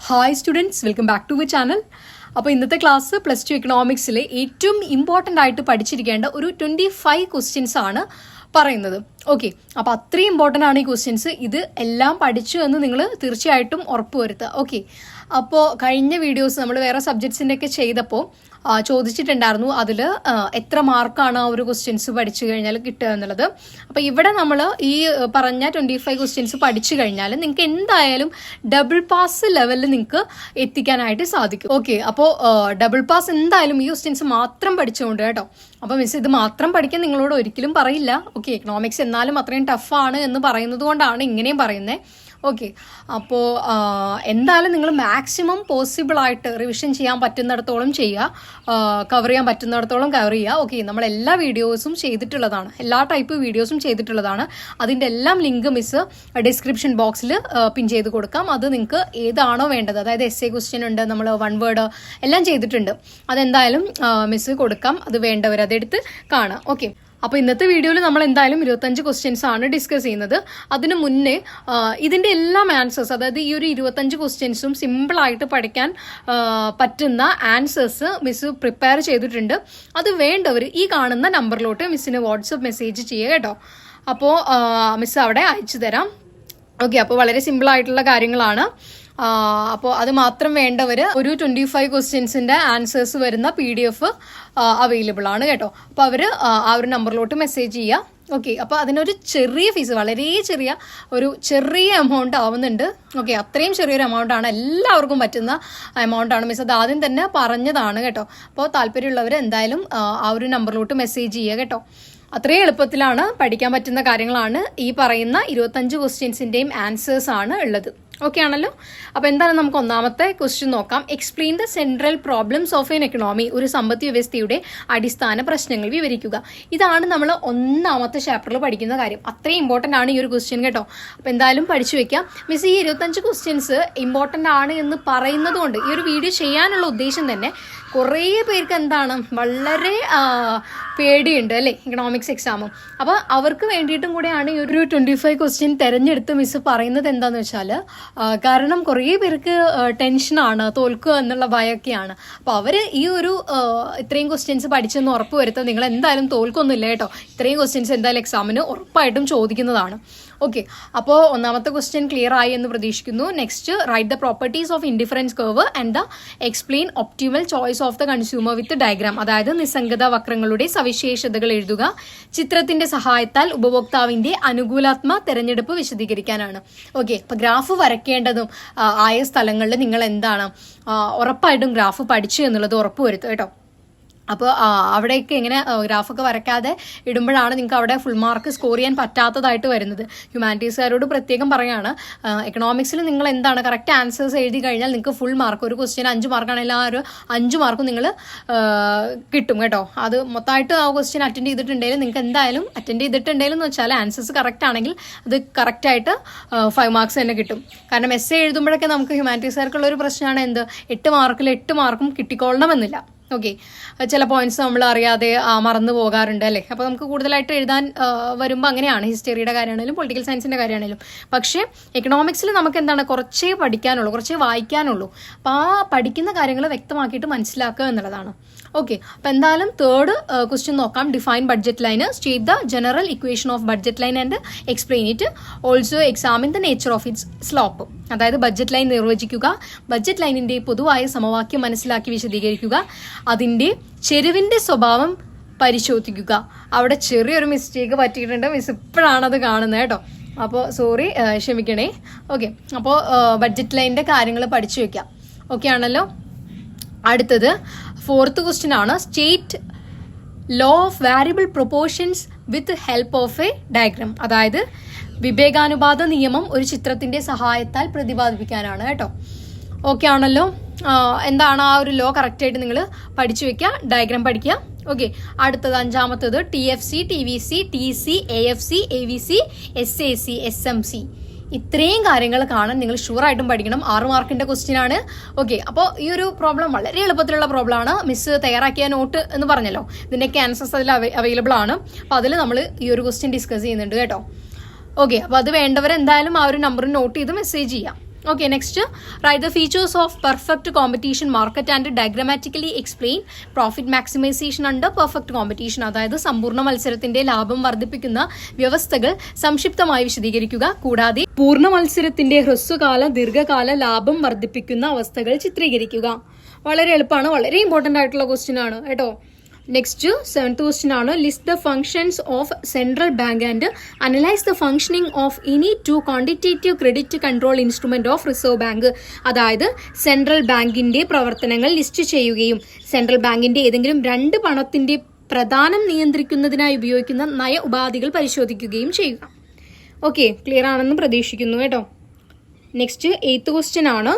Hi students, welcome back to my channel. അപ്പോൾ ഇന്നത്തെ class +2 എക്കണോമിക്സിലെ ഏറ്റവും ഇമ്പോർട്ടൻ്റ് ആയിട്ട് പഠിച്ചിരിക്കേണ്ട ഒരു 25 ക്വസ്റ്റ്യൻസ് ആണ് പറയുന്നത്. ഓക്കെ, അപ്പോൾ അത്രയും ഇമ്പോർട്ടൻ്റ് ആണ് ഈ ക്വസ്റ്റ്യൻസ്. ഇത് എല്ലാം പഠിച്ചു എന്ന് നിങ്ങൾ തീർച്ചയായിട്ടും ഉറപ്പുവരുത്തുക. ഓക്കെ, അപ്പോൾ കഴിഞ്ഞ വീഡിയോസ് നമ്മൾ വേറെ സബ്ജക്ട്സിൻ്റെ ഒക്കെ ചെയ്തപ്പോൾ ചോദിച്ചിട്ടുണ്ടായിരുന്നു അതിൽ എത്ര മാർക്കാണ് ആ ഒരു ക്വസ്റ്റ്യൻസ് പഠിച്ചു കഴിഞ്ഞാൽ കിട്ടുക എന്നുള്ളത്. അപ്പോൾ ഇവിടെ നമ്മൾ ഈ പറഞ്ഞ 25 ക്വസ്റ്റ്യൻസ് പഠിച്ചു കഴിഞ്ഞാൽ നിങ്ങൾക്ക് എന്തായാലും ഡബിൾ പാസ് ലെവലിൽ നിങ്ങൾക്ക് എത്തിക്കാനായിട്ട് സാധിക്കും. ഓക്കെ, അപ്പോൾ ഡബിൾ പാസ് എന്തായാലും ഈ ക്വസ്റ്റ്യൻസ് മാത്രം പഠിച്ചുകൊണ്ട് കേട്ടോ. അപ്പോൾ മിസ് ഇത് മാത്രം പഠിക്കാൻ നിങ്ങളോട് ഒരിക്കലും പറയില്ല. ഓക്കെ, എക്കണോമിക്സ് എന്നാലും അത്രയും ടഫാണ് എന്ന് പറയുന്നത് കൊണ്ടാണ് ഇങ്ങനെയും പറയുന്നത്. ഓക്കെ, അപ്പോൾ എന്തായാലും നിങ്ങൾ മാക്സിമം പോസിബിളായിട്ട് റിവിഷൻ ചെയ്യാൻ പറ്റുന്നിടത്തോളം ചെയ്യുക, കവർ ചെയ്യാൻ പറ്റുന്നിടത്തോളം കവർ ചെയ്യുക. ഓക്കെ, നമ്മൾ എല്ലാ വീഡിയോസും ചെയ്തിട്ടുള്ളതാണ്, എല്ലാ ടൈപ്പ് വീഡിയോസും ചെയ്തിട്ടുള്ളതാണ്. അതിൻ്റെ എല്ലാം ലിങ്ക് മിസ് ഡിസ്ക്രിപ്ഷൻ ബോക്സിൽ പിൻ ചെയ്ത് കൊടുക്കാം. അത് നിങ്ങൾക്ക് ഏതാണോ വേണ്ടത്, അതായത് essay ക്വസ്റ്റ്യൻ ഉണ്ട്, നമ്മൾ 1 വേർഡ് എല്ലാം ചെയ്തിട്ടുണ്ട്, അതെന്തായാലും മിസ് കൊടുക്കാം. അത് വേണ്ടവർ അതെടുത്ത് കാണാം. ഓക്കെ, അപ്പോൾ ഇന്നത്തെ വീഡിയോയിൽ നമ്മൾ എന്തായാലും 25 ക്വസ്റ്റ്യൻസ് ആണ് ഡിസ്കസ് ചെയ്യുന്നത്. അതിന് മുന്നേ ഇതിൻ്റെ എല്ലാം ആൻസേഴ്സ്, അതായത് ഈ ഒരു 25 ക്വസ്റ്റ്യൻസും സിമ്പിളായിട്ട് പഠിക്കാൻ പറ്റുന്ന ആൻസേഴ്സ് മിസ് പ്രിപ്പയർ ചെയ്തിട്ടുണ്ട്. അത് വേണ്ടവർ ഈ കാണുന്ന നമ്പറിലോട്ട് മിസ്സിന് വാട്സപ്പ് മെസ്സേജ് ചെയ്യുക കേട്ടോ. അപ്പോൾ മിസ് അവിടെ അയച്ചു തരാം. ഓക്കെ, അപ്പോൾ വളരെ സിമ്പിളായിട്ടുള്ള കാര്യങ്ങളാണ്. അപ്പോൾ അത് മാത്രം വേണ്ടവർ ഒരു 25 ക്വസ്റ്റ്യൻസിൻ്റെ ആൻസേഴ്സ് വരുന്ന PDF അവൈലബിൾ ആണ് കേട്ടോ. അപ്പോൾ അവർ ആ ഒരു നമ്പറിലോട്ട് മെസ്സേജ് ചെയ്യുക. ഓക്കെ, അപ്പോൾ അതിനൊരു ചെറിയ ഫീസ്, വളരെ ചെറിയ എമൗണ്ട് ആവുന്നുണ്ട്. ഓക്കെ, അത്രയും ചെറിയൊരു എമൗണ്ടാണ്, എല്ലാവർക്കും പറ്റുന്ന എമൗണ്ടാണ്. മിസ് അത് ആദ്യം തന്നെ പറഞ്ഞതാണ് കേട്ടോ. അപ്പോൾ താല്പര്യമുള്ളവർ എന്തായാലും ആ ഒരു നമ്പറിലോട്ട് മെസ്സേജ് ചെയ്യുക കേട്ടോ. അത്രയും എളുപ്പത്തിലാണ് പഠിക്കാൻ പറ്റുന്ന കാര്യങ്ങളാണ് ഈ പറയുന്ന 25 ക്വസ്റ്റ്യൻസിൻ്റെയും ആൻസേഴ്സ് ആണ് ഉള്ളത്. ഓക്കെ ആണല്ലോ. അപ്പോൾ എന്താണ് നമുക്ക് ഒന്നാമത്തെ ക്വസ്റ്റ്യൻ നോക്കാം. Explain the central problems of N economy. ഒരു സമ്പദ് വ്യവസ്ഥയുടെ അടിസ്ഥാന പ്രശ്നങ്ങൾ വിവരിക്കുക. ഇതാണ് നമ്മൾ ഒന്നാമത്തെ ചാപ്റ്ററിൽ പഠിക്കുന്ന കാര്യം. അത്രയും ഇമ്പോർട്ടൻ്റ് ആണ് ഈ ഒരു ക്വസ്റ്റ്യൻ കേട്ടോ. അപ്പോൾ എന്തായാലും പഠിച്ചു വെക്കാം. മിസ് ഈ 25 ക്വസ്റ്റ്യൻസ് ഇമ്പോർട്ടൻ്റ് ആണ് എന്ന് പറയുന്നത് കൊണ്ട് ഈ ഒരു വീഡിയോ ചെയ്യാനുള്ള ഉദ്ദേശം തന്നെ കുറേ പേർക്ക് എന്താണ് വളരെ പേടിയുണ്ട് അല്ലേ എക്കണോമിക്സ് എക്സാമും. അപ്പോൾ അവർക്ക് വേണ്ടിയിട്ടും കൂടെയാണ് ഈ ഒരു 25 ക്വസ്റ്റ്യൻ തിരഞ്ഞെടുത്ത് മിസ് പറയുന്നത്. എന്താണെന്ന് വെച്ചാൽ കാരണം കുറേ പേർക്ക് ടെൻഷനാണ്, തോൽക്കുക എന്നുള്ള ഭയമൊക്കെയാണ്. അപ്പോൾ അവർ ഈ ഒരു ഇത്രയും ക്വസ്റ്റ്യൻസ് പഠിച്ചെന്ന് ഉറപ്പ് വരുത്തുക. നിങ്ങൾ എന്തായാലും തോൽക്കൊന്നുമില്ല കേട്ടോ. ഇത്രയും ക്വസ്റ്റ്യൻസ് എന്തായാലും എക്സാമിന് ഉറപ്പായിട്ടും ചോദിക്കുന്നതാണ്. ഓക്കെ, അപ്പോൾ ഒന്നാമത്തെ ക്വസ്റ്റ്യൻ ക്ലിയർ ആയി എന്ന് പ്രതീക്ഷിക്കുന്നു. Next, write the properties of indifference curve and the explain optimal choice of the consumer with diagram. അതായത് നിസ്സംഗത വക്രങ്ങളുടെ സവിശേഷതകൾ എഴുതുക. ചിത്രത്തിന്റെ സഹായത്താൽ ഉപഭോക്താവിന്റെ അനുകൂലാത്മക തെരഞ്ഞെടുപ്പ് വിശദീകരിക്കാനാണ്. ഓക്കെ, അപ്പോൾ ഗ്രാഫ് വരയ്ക്കേണ്ടതും ആയ സ്ഥലങ്ങളിൽ നിങ്ങൾ എന്താണ് ഉറപ്പായിട്ടും ഗ്രാഫ് പഠിച്ചു എന്നുള്ളത് ഉറപ്പ് വരുത്തുക കേട്ടോ. അപ്പോൾ അവിടെയൊക്കെ ഇങ്ങനെ ഗ്രാഫൊക്കെ വരയ്ക്കാതെ ഇടുമ്പോഴാണ് നിങ്ങൾക്ക് അവിടെ ഫുൾ മാർക്ക് സ്കോർ ചെയ്യാൻ പറ്റാത്തതായിട്ട് വരുന്നത്. ഹ്യൂമാനിറ്റീസുകാരോട് പ്രത്യേകം പറയാണ്, എക്കണോമിക്സിൽ നിങ്ങൾ എന്താണ് കറക്റ്റ് ആൻസേഴ്സ് എഴുതി കഴിഞ്ഞാൽ നിങ്ങൾക്ക് ഫുൾ മാർക്ക്, ഒരു ക്വസ്റ്റ്യൻ 5 മാർക്കാണെങ്കിൽ ആ ഒരു 5 മാർക്കും നിങ്ങൾ കിട്ടും കേട്ടോ. അത് മൊത്തമായിട്ട് ആ ക്വസ്റ്റ്യൻ അറ്റൻഡ് ചെയ്തിട്ടുണ്ടെങ്കിൽ നിങ്ങൾക്ക് എന്തായാലും എന്ന് വെച്ചാൽ ആൻസേഴ്സ് കറക്റ്റ് ആണെങ്കിൽ അത് കറക്റ്റായിട്ട് 5 മാർക്സ് തന്നെ കിട്ടും. കാരണം essay എഴുതുമ്പോഴൊക്കെ നമുക്ക് ഹ്യൂമാനിറ്റീസുകാർക്കുള്ള ഒരു പ്രശ്നമാണ് എന്ത്, 8 മാർക്കിൽ 8 മാർക്കും കിട്ടിക്കൊള്ളണമെന്നില്ല. ഓക്കെ, ചില പോയിന്റ്സ് നമ്മൾ അറിയാതെ മറന്നു പോകാറുണ്ട് അല്ലേ. അപ്പോൾ നമുക്ക് കൂടുതലായിട്ട് എഴുതാൻ വരുമ്പോൾ അങ്ങനെയാണ്, ഹിസ്റ്ററിയുടെ കാര്യമാണെങ്കിലും പൊളിറ്റിക്കൽ സയൻസിൻ്റെ കാര്യമാണെങ്കിലും. പക്ഷേ എക്കണോമിക്സിൽ നമുക്ക് എന്താണ് കുറച്ചേ പഠിക്കാനുള്ളൂ, കുറച്ചേ വായിക്കാനുള്ളൂ. അപ്പോൾ ആ പഠിക്കുന്ന കാര്യങ്ങൾ വ്യക്തമാക്കിയിട്ട് മനസ്സിലാക്കുക എന്നുള്ളതാണ്. ഓക്കെ, അപ്പോൾ എന്തായാലും തേർഡ് ക്വസ്റ്റ്യൻ നോക്കാം. Define budget line. State the general equation of budget line and explain it. Also examine the nature of its slope. അതായത് ബഡ്ജറ്റ് ലൈൻ നിർവചിക്കുക, ബഡ്ജറ്റ് ലൈനിന്റെ പൊതുവായ സമവാക്യം മനസ്സിലാക്കി വിശദീകരിക്കുക, അതിന്റെ ചെരുവിന്റെ സ്വഭാവം പരിശോധിക്കുക. അവിടെ ചെറിയൊരു മിസ്റ്റേക്ക് പറ്റിയിട്ടുണ്ട്, മിസ് ഇപ്പോഴാണത് കാണുന്നത് കേട്ടോ. അപ്പോൾ സോറി, ക്ഷമിക്കണേ. ഓക്കെ, അപ്പോൾ ബഡ്ജറ്റ് ലൈനിന്റെ കാര്യങ്ങൾ പഠിച്ചു വെക്കാം. ഓക്കെ ആണല്ലോ. അടുത്തത് 4th ക്വസ്റ്റ്യൻ ആണ്. State law of variable proportions with help of A diagram. അതായത് വിവേകാനുപാത നിയമം ഒരു ചിത്രത്തിന്റെ സഹായത്താൽ പ്രതിപാദിപ്പിക്കാനാണ് കേട്ടോ. ഓക്കെ ആണല്ലോ. എന്താണ് ആ ഒരു ലോ കറക്റ്റായിട്ട് നിങ്ങൾ പഠിച്ചു വെക്കുക, ഡയഗ്രാം പഠിക്കുക. ഓക്കെ, അടുത്തത് 5ാമത്തത് TFC, TVC, TC, AFC, AVC, SAC, SMC. ഇത്രയും കാര്യങ്ങൾ കാണാൻ നിങ്ങൾ ഷുവറായിട്ടും പഠിക്കണം. 6 മാർക്കിന്റെ ക്വസ്റ്റ്യൻ ആണ്. ഓക്കെ, അപ്പോൾ ഈ ഒരു പ്രോബ്ലം വളരെ എളുപ്പത്തിലുള്ള പ്രോബ്ലമാണ്. മിസ് തയ്യാറാക്കിയ നോട്ട് എന്ന് പറഞ്ഞല്ലോ, ഇതിൻ്റെയൊക്കെ ആൻസേഴ്സ് അതിൽ അവൈലബിൾ ആണ്. അപ്പോൾ അതിൽ നമ്മൾ ഈ ഒരു ക്വസ്റ്റ്യൻ ഡിസ്കസ് ചെയ്യുന്നുണ്ട് കേട്ടോ. ഓക്കെ, അപ്പോൾ അത് വേണ്ടവർ എന്തായാലും ആ ഒരു നമ്പർ നോട്ട് ചെയ്ത് മെസ്സേജ് ചെയ്യാം. Okay, next, write the features of perfect competition market and diagrammatically explain profit maximization under perfect competition. അതായത് സമ്പൂർണ്ണ മത്സരത്തിന്റെ ലാഭം വർദ്ധിപ്പിക്കുന്ന വ്യവസ്ഥകൾ സംക്ഷിപ്തമായി വിശദീകരിക്കുക. കൂടാതെ പൂർണ്ണ മത്സരത്തിന്റെ ഹ്രസ്വകാല ദീർഘകാല ലാഭം വർദ്ധിപ്പിക്കുന്ന അവസ്ഥകൾ ചിത്രീകരിക്കുക. വളരെ എളുപ്പമാണ്, വളരെ ഇമ്പോർട്ടന്റ് ആയിട്ടുള്ള ക്വസ്റ്റ്യൻ ആണ് കേട്ടോ. നെക്സ്റ്റ് 7th ക്വസ്റ്റ്യൻ ആണ്, list the functions of central bank and analyse the functioning of any two quantitative credit control instrument of reserve bank. അതായത് സെൻട്രൽ ബാങ്കിന്റെ പ്രവർത്തനങ്ങൾ ലിസ്റ്റ് ചെയ്യുകയും സെൻട്രൽ ബാങ്കിന്റെ ഏതെങ്കിലും രണ്ട് പണത്തിന്റെ പ്രദാനം നിയന്ത്രിക്കുന്നതിനായി ഉപയോഗിക്കുന്ന നയ ഉപാധികൾ പരിശോധിക്കുകയും ചെയ്യുക. ഓക്കെ, ക്ലിയർ ആണെന്ന് പ്രതീക്ഷിക്കുന്നു കേട്ടോ. നെക്സ്റ്റ് 8th ക്വസ്റ്റ്യൻ ആണ്,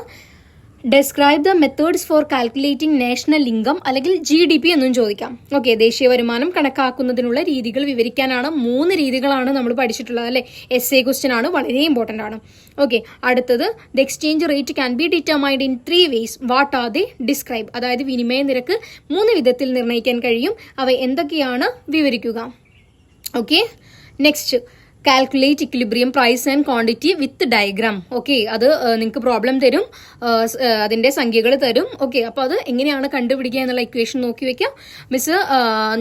describe the methods for calculating national income അല്ലെങ്കിൽ GDP എന്നും ചോദിക്കാം. ഓക്കെ, ദേശീയ വരുമാനം കണക്കാക്കുന്നതിനുള്ള രീതികൾ വിവരിക്കാനാണ് 3 രീതികളാണ് നമ്മൾ പഠിച്ചിട്ടുള്ളത് അല്ലേ. essay ക്വസ്റ്റ്യൻ ആണ്, വളരെ ഇമ്പോർട്ടൻ്റ് ആണ്. ഓക്കെ, അടുത്തത് the exchange rate can be determined in 3 ways. What are they? Describe. അതായത് വിനിമയ നിരക്ക് 3 വിധത്തിൽ നിർണ്ണയിക്കാൻ കഴിയും. അവ എന്തൊക്കെയാണ്? വിവരിക്കുക. Okay, next calculate equilibrium price and quantity with diagram. Okay, അത് നിങ്ങൾക്ക് പ്രോബ്ലം തരും, അതിന്റെ സംഖ്യകൾ തരും. ഓക്കെ, അപ്പോൾ അത് എങ്ങനെയാണ് കണ്ടുപിടിക്കുക എന്നുള്ള ഇക്വേഷൻ നോക്കി വെക്കാം. മിസ്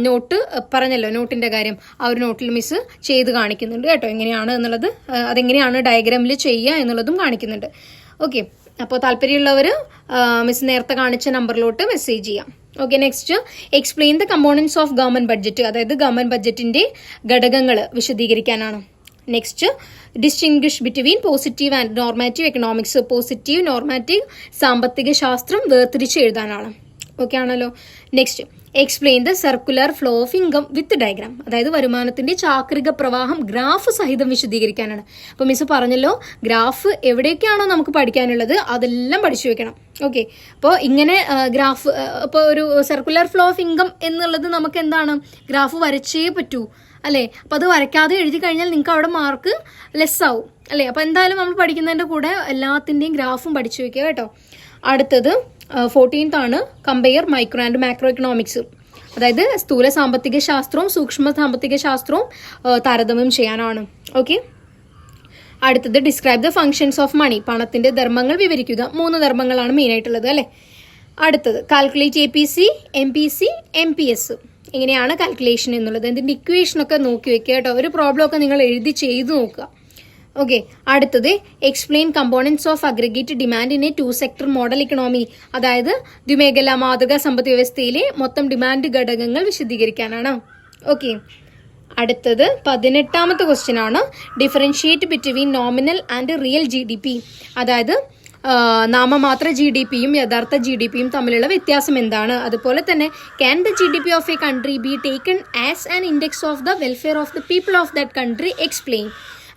നോട്ട് പറഞ്ഞല്ലോ, നോട്ടിന്റെ കാര്യം ആ ഒരു നോട്ടിൽ മിസ് ചെയ്ത് കാണിക്കുന്നുണ്ട് കേട്ടോ, എങ്ങനെയാണ് എന്നുള്ളത്, അതെങ്ങനെയാണ് ഡയഗ്രാമിൽ ചെയ്യുക എന്നുള്ളതും കാണിക്കുന്നുണ്ട്. ഓക്കെ, അപ്പോൾ താല്പര്യമുള്ളവർ മിസ് നേരത്തെ കാണിച്ച നമ്പറിലോട്ട് മെസ്സേജ് ചെയ്യാം. Okay, next explain the components of government budget. അതായത് ഗവൺമെന്റ് ബഡ്ജറ്റിന്റെ ഘടകങ്ങൾ വിശദീകരിക്കാനാണ്. Next distinguish between positive and normative economics. Positive normative സാമ്പത്തിക ശാസ്ത്രം വേർതിരിച്ച് എഴുതാനാണ്. ഓക്കെ ആണല്ലോ. Next explain the circular flow of income with diagram. അതായത് വരുമാനത്തിന്റെ ചാക്രിക പ്രവാഹം ഗ്രാഫ് സഹിതം വിശദീകരിക്കാനാണ്. അപ്പൊ മിസ് പറഞ്ഞല്ലോ, ഗ്രാഫ് എവിടെയൊക്കെയാണോ നമുക്ക് പഠിക്കാനുള്ളത് അതെല്ലാം പഠിച്ചു വെക്കണം. ഓക്കെ, അപ്പോൾ ഇങ്ങനെ ഗ്രാഫ്, ഇപ്പോൾ ഒരു സർക്കുലർ ഫ്ലോ ഓഫ് ഇൻകം എന്നുള്ളത് നമുക്ക് എന്താണ്, ഗ്രാഫ് വരച്ചേ പറ്റൂ അല്ലേ. അപ്പൊ അത് വരയ്ക്കാതെ എഴുതി കഴിഞ്ഞാൽ നിങ്ങൾക്ക് അവിടെ മാർക്ക് ലെസ് ആവും അല്ലേ. അപ്പൊ എന്തായാലും നമ്മൾ പഠിക്കുന്നതിന്റെ കൂടെ എല്ലാത്തിന്റെയും ഗ്രാഫും പഠിച്ചു വെക്കുക കേട്ടോ. അടുത്തത് 14th ആണ്, compare micro and macro economics. അതായത് സ്ഥൂല സാമ്പത്തിക ശാസ്ത്രവും സൂക്ഷ്മ സാമ്പത്തിക ശാസ്ത്രവും താരതമ്യം ചെയ്യാനാണ്. ഓക്കെ, അടുത്തത് describe the functions of money. പണത്തിന്റെ ധർമ്മങ്ങൾ വിവരിക്കുക. 3 ധർമ്മങ്ങളാണ് മെയിൻ ആയിട്ടുള്ളത് അല്ലേ. അടുത്തത് കാൽക്കുലേറ്റ് APC, MPC, MPS. എങ്ങനെയാണ് കാൽക്കുലേഷൻ എന്നുള്ളത്, ഇതിന്റെ ഇക്വേഷൻ ഒക്കെ നോക്കി വെക്കുക കേട്ടോ. ഒരു പ്രോബ്ലം ഒക്കെ നിങ്ങൾ എഴുതി ചെയ്തു നോക്കുക. ഓക്കെ, അടുത്തത് explain components of aggregate demand in A 2 sector model economy. അതായത് ദ്വിമേഖലാ മാതൃക സമ്പദ് വ്യവസ്ഥയിലെ മൊത്തം ഡിമാൻഡ് ഘടകങ്ങൾ വിശദീകരിക്കാനാണ്. ഓക്കെ, അടുത്തത് 18th ക്വസ്റ്റ്യൻ ആണ്, differentiate between nominal and real GDP. അതായത് നാമമാത്ര GDPയും യഥാർത്ഥ GDPയും തമ്മിലുള്ള വ്യത്യാസം എന്താണ്. അതുപോലെ തന്നെ can the GDP of A country be taken as an index of the welfare of the people of that country. Explain.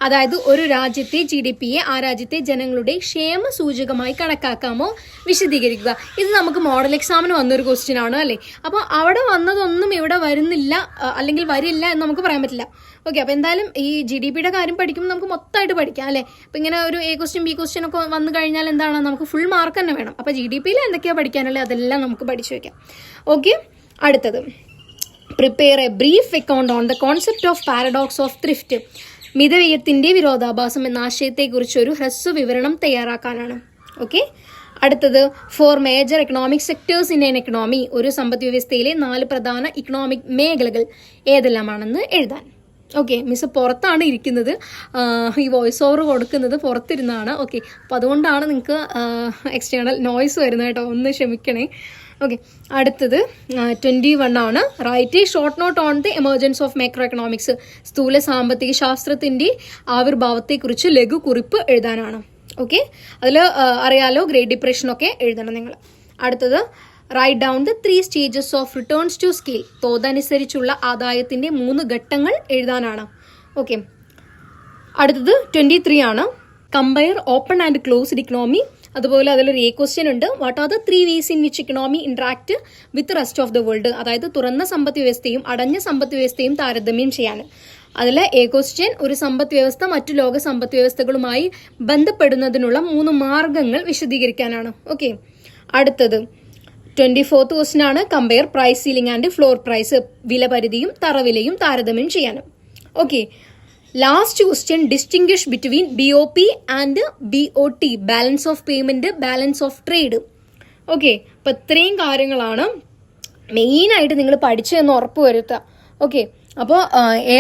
അതായത് ഒരു രാജ്യത്തെ GDPയെ ആ രാജ്യത്തെ ജനങ്ങളുടെ ക്ഷേമ സൂചകമായി കണക്കാക്കാമോ? വിശദീകരിക്കുക. ഇത് നമുക്ക് മോഡൽ എക്സാമിന് വന്നൊരു ക്വസ്റ്റ്യൻ ആണ് അല്ലേ. അപ്പോൾ അവിടെ വന്നതൊന്നും ഇവിടെ വരുന്നില്ല അല്ലെങ്കിൽ വരില്ല എന്ന് നമുക്ക് പറയാൻ പറ്റില്ല. ഓക്കെ, അപ്പോൾ എന്തായാലും ഈ GDPയുടെ കാര്യം പഠിക്കുമ്പോൾ നമുക്ക് മൊത്തമായിട്ട് പഠിക്കാം അല്ലേ. അപ്പോൾ ഇങ്ങനെ ഒരു A ക്വസ്റ്റ്യൻ B ക്വസ്റ്റ്യൻ ഒക്കെ വന്നു കഴിഞ്ഞാൽ എന്താണ്, നമുക്ക് ഫുൾ മാർക്ക് തന്നെ വേണം. അപ്പോൾ GDPയിൽ എന്തൊക്കെയാണ് പഠിക്കാനുള്ളത് അതെല്ലാം നമുക്ക് പഠിച്ചു വയ്ക്കാം. ഓക്കെ, അടുത്തത് prepare a brief account on the concept of paradox of thrift. മിതവ്യയത്തിന്റെ വിരോധാഭാസം എന്ന ആശയത്തെക്കുറിച്ച് ഒരു ഹ്രസ്വ വിവരണം തയ്യാറാക്കാനാണ്. ഓക്കെ, അടുത്തത് four major economic sectors in an economy. ഒരു സമ്പദ് വ്യവസ്ഥയിലെ 4 പ്രധാന ഇക്കണോമിക് മേഖലകൾ ഏതെല്ലാമാണെന്ന് എഴുതാൻ. ഓക്കെ, മിസ് പുറത്താണ് ഇരിക്കുന്നത്, ഈ വോയിസ് ഓവർ കൊടുക്കുന്നത് പുറത്തിരുന്നാണ്. ഓക്കെ, അപ്പോൾ അതുകൊണ്ടാണ് നിങ്ങൾക്ക് എക്സ്റ്റേണൽ നോയ്സ് വരുന്നത് കേട്ടോ, ഒന്ന് ക്ഷമിക്കണേ. ഓക്കെ, അടുത്തത് 21 ആണ്, write a short note on the emergence of macro economics. സ്ഥൂല സാമ്പത്തിക ശാസ്ത്രത്തിന്റെ ആവിർഭാവത്തെക്കുറിച്ച് ലഘു കുറിപ്പ് എഴുതാനാണ്. ഓക്കെ, അതിൽ അറിയാലോ ഗ്രേറ്റ് ഡിപ്രഷനൊക്കെ എഴുതണം നിങ്ങൾ. അടുത്തത് right down the 3 stages of returns to scale. തോതനുസരിച്ചുള്ള ആദായത്തിന്റെ 3 ഘട്ടങ്ങൾ എഴുതാനാണ്. ഓക്കെ, അടുത്തത് 23 ആണ്, compare open and closed economy. അതുപോലെ അതിലൊരു A ക്വസ്റ്റ്യൻ ഉണ്ട്, what are the 3 ways in which economy interact with rest of the world. അതായത് തുറന്ന സമ്പദ് വ്യവസ്ഥയും അടഞ്ഞ സമ്പദ് വ്യവസ്ഥയും താരതമ്യം ചെയ്യാൻ. അതിൽ A ക്വസ്റ്റ്യൻ, ഒരു സമ്പദ് വ്യവസ്ഥ മറ്റു ലോക സമ്പദ് വ്യവസ്ഥകളുമായി ബന്ധപ്പെടുന്നതിനുള്ള 3 മാർഗങ്ങൾ വിശദീകരിക്കാനാണ്. ഓക്കെ, അടുത്തത് 24th ക്വസ്റ്റ്യൻ ആണ്, compare price ceiling and floor price. വില പരിധിയും തറവിലയും താരതമ്യം ചെയ്യാനും. Okay, last question, distinguish between BOP and BOT, balance of payment, balance of trade. Okay, അപ്പം ഇത്രയും കാര്യങ്ങളാണ് മെയിനായിട്ട് നിങ്ങൾ പഠിച്ചതെന്ന് ഉറപ്പ് വരുത്തുക. ഓക്കെ, അപ്പോൾ A+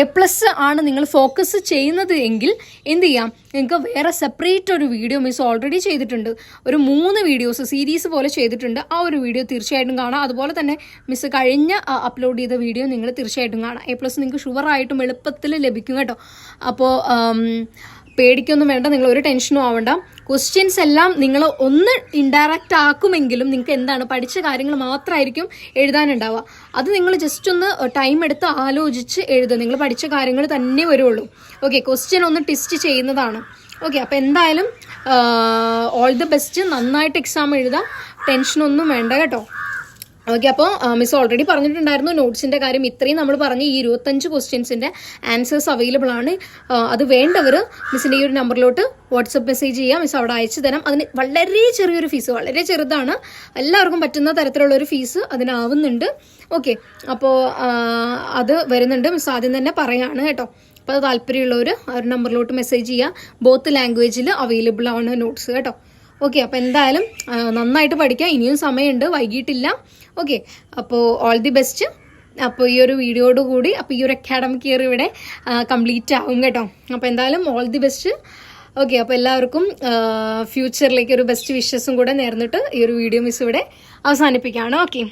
ആണ് നിങ്ങൾ ഫോക്കസ് ചെയ്യുന്നത് എങ്കിൽ എന്ത് ചെയ്യാം, നിങ്ങൾക്ക് വേറെ സെപ്പറേറ്റ് ഒരു വീഡിയോ മിസ് ഓൾറെഡി ചെയ്തിട്ടുണ്ട്, ഒരു 3 വീഡിയോസ് സീരീസ് പോലെ ചെയ്തിട്ടുണ്ട്. ആ ഒരു വീഡിയോ തീർച്ചയായിട്ടും കാണാം. അതുപോലെ തന്നെ മിസ് കഴിഞ്ഞ അപ്ലോഡ് ചെയ്ത വീഡിയോ നിങ്ങൾ തീർച്ചയായിട്ടും കാണാം. A+ നിങ്ങൾക്ക് ഷുവറായിട്ടും എളുപ്പത്തിൽ ലഭിക്കും കേട്ടോ. അപ്പോൾ പേടിക്കൊന്നും വേണ്ട, നിങ്ങൾ ഒരു ടെൻഷനും ആവണ്ട. ക്വസ്റ്റ്യൻസ് എല്ലാം നിങ്ങൾ ഒന്ന് ഇൻഡയറക്റ്റ് ആക്കുമെങ്കിലും നിങ്ങൾക്ക് എന്താണ് പഠിച്ച കാര്യങ്ങൾ മാത്രമായിരിക്കും എഴുതാനുണ്ടാവുക. അത് നിങ്ങൾ ജസ്റ്റ് ഒന്ന് ടൈം എടുത്ത് ആലോചിച്ച് എഴുതുക. നിങ്ങൾ പഠിച്ച കാര്യങ്ങൾ തന്നെ വരുള്ളൂ. ഓക്കെ, ക്വസ്റ്റ്യൻ ഒന്ന് ടെസ്റ്റ് ചെയ്യുന്നതാണ്. ഓക്കെ, അപ്പോൾ എന്തായാലും ഓൾ ദി ബെസ്റ്റ്. നന്നായിട്ട് എക്സാം എഴുതാം, ടെൻഷനൊന്നും വേണ്ട കേട്ടോ. ഓക്കെ, അപ്പോൾ മിസ് ഓൾറെഡി പറഞ്ഞിട്ടുണ്ടായിരുന്നു നോട്ട്സിൻ്റെ കാര്യം. ഇത്രയും നമ്മൾ പറഞ്ഞ് ഈ 25 ക്വസ്റ്റ്യൻസിൻ്റെ ആൻസേഴ്സ് അവൈലബിൾ ആണ്. അത് വേണ്ടവർ മിസ്സിൻ്റെ ഈ ഒരു നമ്പറിലോട്ട് വാട്സപ്പ് മെസ്സേജ് ചെയ്യാം, മിസ് അവിടെ അയച്ചു തരാം. അതിന് വളരെ ചെറിയൊരു ഫീസ്, വളരെ ചെറുതാണ്, എല്ലാവർക്കും പറ്റുന്ന തരത്തിലുള്ളൊരു ഫീസ് അതിനാവുന്നുണ്ട്. ഓക്കെ, അപ്പോൾ അത് വരുന്നുണ്ട്, മിസ് ആദ്യം തന്നെ പറയാണ് കേട്ടോ. അപ്പോൾ അത് താല്പര്യമുള്ളവർ ആ ഒരു നമ്പറിലോട്ട് മെസ്സേജ് ചെയ്യുക. ബോത്ത് ലാംഗ്വേജിൽ അവൈലബിൾ ആണ് നോട്ട്സ് കേട്ടോ. ഓക്കെ, അപ്പോൾ എന്തായാലും നന്നായിട്ട് പഠിക്കാം, ഇനിയും സമയമുണ്ട്, വൈകിട്ടില്ല. ഓക്കെ, അപ്പോൾ ഓൾ ദി ബെസ്റ്റ്. അപ്പോൾ ഈ ഒരു വീഡിയോയോട് കൂടി അപ്പോൾ ഈ ഒരു അക്കാഡമിക് ഇയർ ഇവിടെ കംപ്ലീറ്റ് ആവും കേട്ടോ. അപ്പോൾ എന്തായാലും ഓൾ ദി ബെസ്റ്റ്. ഓക്കെ, അപ്പോൾ എല്ലാവർക്കും ഫ്യൂച്ചറിലേക്ക് ഒരു ബെസ്റ്റ് വിഷസും കൂടെ നേർന്നിട്ട് ഈ ഒരു വീഡിയോ മിസ് ഇവിടെ അവസാനിപ്പിക്കുകയാണ്. ഓക്കെ.